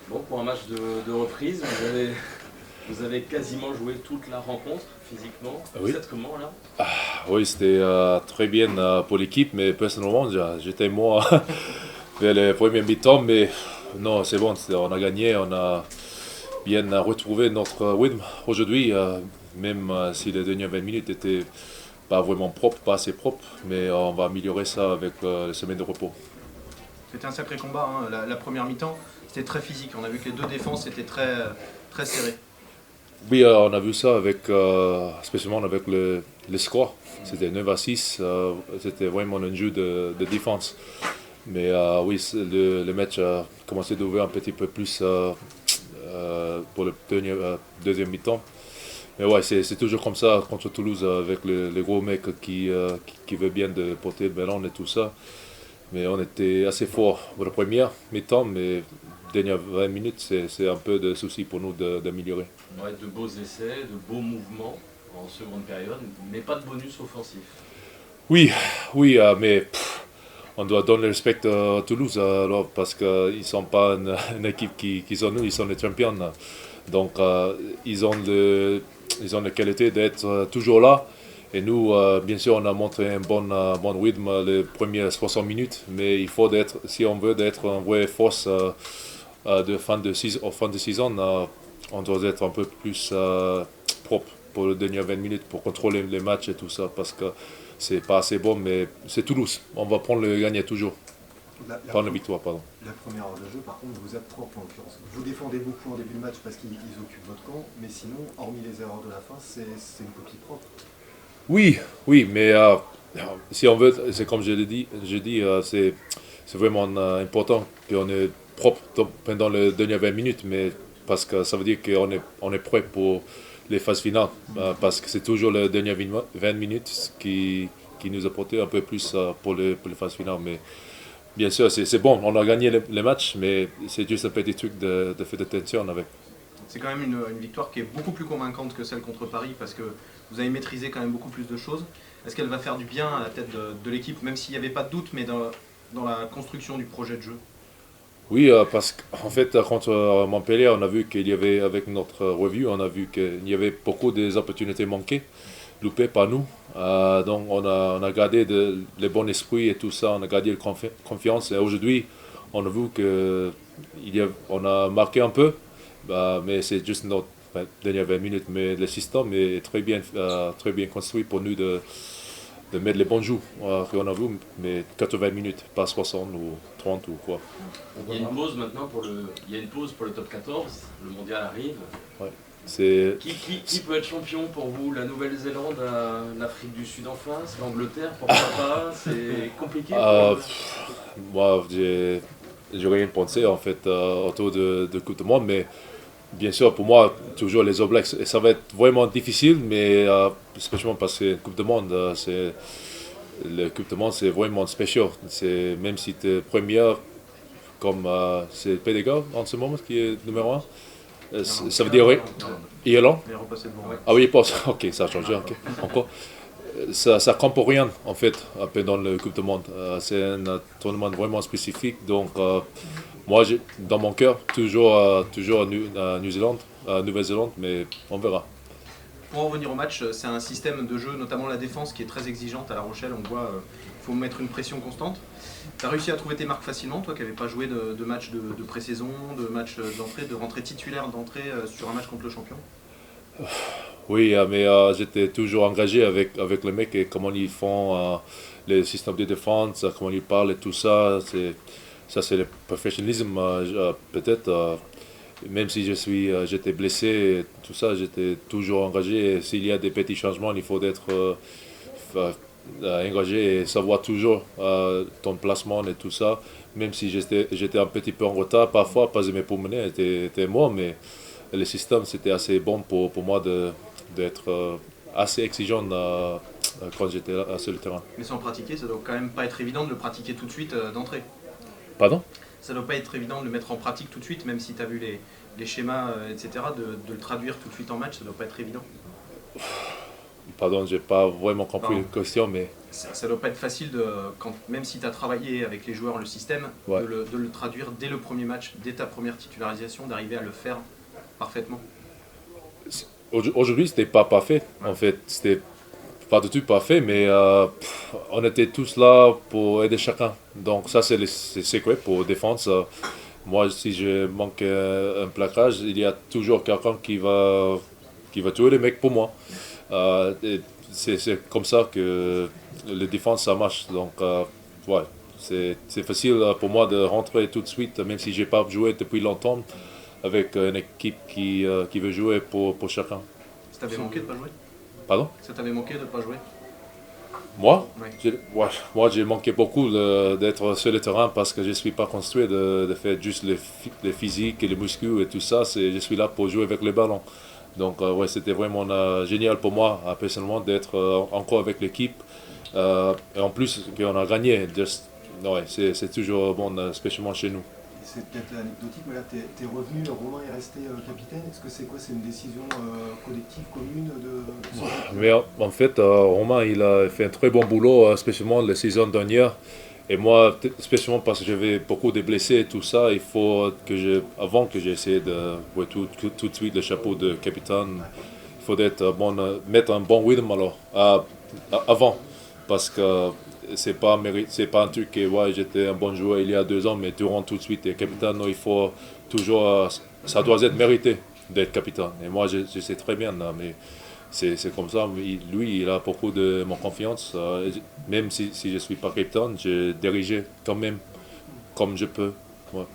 Bon, pour un match de reprise, vous avez quasiment joué toute la rencontre physiquement. Oui. Vous êtes comment là? Oui, c'était très bien pour l'équipe, mais personnellement, j'étais moi vers les premiers mi-temps, mais non, c'est bon, on a gagné, on a bien retrouvé notre rythme aujourd'hui, même si les dernières 20 minutes étaient pas vraiment propres, pas assez propres, mais on va améliorer ça avec les semaines de repos. C'était un sacré combat, hein. La première mi-temps, c'était très physique. On a vu que les deux défenses étaient très serrées. Oui, on a vu ça avec, spécialement avec le score. C'était 9-6, c'était vraiment un jeu de défense. Mais oui, le match a commencé d'ouvrir un petit peu plus pour le deuxième mi-temps. Mais ouais, c'est toujours comme ça contre Toulouse avec les gros mecs qui veulent bien de porter le ballon et tout ça. Mais on était assez fort pour la première mi-temps, mais dernières 20 minutes, c'est un peu de souci pour nous d'améliorer. Ouais, de beaux essais, de beaux mouvements en seconde période, mais pas de bonus offensif. Oui, oui, mais on doit donner le respect à Toulouse alors, parce qu'ils ne sont pas une équipe qui sont nous, ils sont les champions. Donc ils ont la qualité d'être toujours là. Et nous, bien sûr, on a montré un bon rythme les premières 60 minutes, mais il faut si on veut être une vraie force de fin de saison, on doit être un peu plus propre pour les dernières 20 minutes pour contrôler les matchs et tout ça, parce que c'est pas assez bon, mais c'est Toulouse. On va prendre le gagner toujours. Pas une victoire, pardon. La première heure de jeu, par contre, vous êtes propre en l'occurrence. Vous défendez beaucoup en début de match parce qu'ils occupent votre camp, mais sinon, hormis les erreurs de la fin, c'est une copie propre. Oui, oui, mais si on veut, c'est comme je dis, c'est vraiment important qu'on est propre pendant les dernières 20 minutes, mais parce que ça veut dire qu'on est prêt pour les phases finales, parce que c'est toujours les dernières 20 minutes qui nous apportent un peu plus pour les phases finales. Mais bien sûr, c'est bon, on a gagné les matchs, mais c'est juste un petit truc de faire attention avec. C'est quand même une victoire qui est beaucoup plus convaincante que celle contre Paris parce que vous avez maîtrisé quand même beaucoup plus de choses. Est-ce qu'elle va faire du bien à la tête de l'équipe, même s'il n'y avait pas de doute, mais dans la construction du projet de jeu? Oui, parce qu'en fait, contre Montpellier, on a vu qu'il y avait, avec notre revue, on a vu qu'il y avait beaucoup d'opportunités manquées, loupées par nous. Donc, on a gardé le bon esprit et tout ça, on a gardé la confiance. Et aujourd'hui, on a vu qu'on a marqué un peu, mais c'est juste notre dernière 20 minutes. Mais le système est très bien construit pour nous de mettre les bons jeux qu'on a vu, mais 80 minutes, pas 60 ou 30 ou quoi. Il y a une pause maintenant il y a une pause pour le top 14, le mondial arrive. Ouais. Qui peut être champion pour vous? La Nouvelle-Zélande, l'Afrique du Sud en face, l'Angleterre, pourquoi pas? C'est compliqué moi, j'ai rien pensé en fait autour de Coupe du Monde, mais bien sûr, pour moi, toujours les All Blacks. Et ça va être vraiment difficile, mais spécialement parce que Coupe du Monde, le Coupe du Monde, c'est vraiment spécial. Même si tu es première, comme c'est Pédégal en ce moment qui est numéro 1. Ça veut dire oui. Irlande. Ah oui, pas. Ok, ça a changé. Okay. Encore. Ça compte pour rien en fait dans le Coupe du Monde. C'est un tournament vraiment spécifique. Donc moi, dans mon cœur, toujours Nouvelle-Zélande, mais on verra. Pour en revenir au match, c'est un système de jeu, notamment la défense, qui est très exigeante à La Rochelle. On voit qu'il faut mettre une pression constante. Tu as réussi à trouver tes marques facilement, toi qui n'avais pas joué de match de pré-saison, de match d'entrée, de rentrée titulaire d'entrée sur un match contre le champion? Oui, mais j'étais toujours engagé avec les mecs et comment ils font les systèmes de défense, comment ils parlent et tout ça. Ça, c'est le professionnalisme, peut-être. Même si j'étais blessé, tout ça, j'étais toujours engagé. Et s'il y a des petits changements, il faut être engagé et savoir toujours ton placement et tout ça. Même si j'étais un petit peu en retard parfois, parce que mes pulmonaires étaient morts, mais le système, c'était assez bon pour moi d'être assez exigeant quand j'étais sur le terrain. Mais sans pratiquer, ça doit quand même pas être évident de le pratiquer tout de suite d'entrée. Pardon? Ça doit pas être évident de le mettre en pratique tout de suite, même si tu as vu les schémas, etc., de le traduire tout de suite en match, ça doit pas être évident. Pardon, j'ai pas vraiment compris Pardon. la question, mais Ça doit pas être facile, même si tu as travaillé avec les joueurs le système, Ouais. de le traduire dès le premier match, dès ta première titularisation, d'arriver à le faire parfaitement. aujourd'hui, c'était pas parfait. En fait, c'était pas du tout parfait, mais on était tous là pour aider chacun. Donc ça, c'est le secret pour défense. Moi, si je manque un plaquage, il y a toujours quelqu'un qui va tuer les mecs pour moi. Et c'est comme ça que la défense, ça marche. Donc, ouais, c'est facile pour moi de rentrer tout de suite, même si j'ai pas joué depuis longtemps, avec une équipe qui veut jouer pour chacun. Ça t'avait manqué de pas jouer Pardon? Ça t'avait manqué de pas jouer Moi? Ouais. Moi, j'ai manqué beaucoup d'être sur le terrain parce que je ne suis pas construit de faire juste les physiques et les muscles et tout ça. Je suis là pour jouer avec le ballon. Donc, ouais, c'était vraiment génial pour moi, personnellement, d'être encore avec l'équipe. Et en plus, qu'on a gagné. Ouais, c'est toujours bon, spécialement chez nous. C'est peut-être anecdotique, mais là, t'es revenu, Romain est resté capitaine. Est-ce que c'est une décision collective, commune Mais en fait, Romain, il a fait un très bon boulot, spécialement la saison dernière. Et moi, spécialement parce que j'avais beaucoup de blessés et tout ça, il faut avant que j'essaie de tout de suite le chapeau de capitaine, il faut mettre un bon rythme alors, avant. Parce que c'est pas un truc que ouais, j'étais un bon joueur il y a 2 ans, mais durant tout de suite, et capitaine, non, il faut toujours, ça doit être mérité d'être capitaine. Et moi, je sais très bien, là, mais c'est comme ça. Lui, il a beaucoup de mon confiance. Même si je ne suis pas capitaine, je dirige quand même comme je peux. Ouais.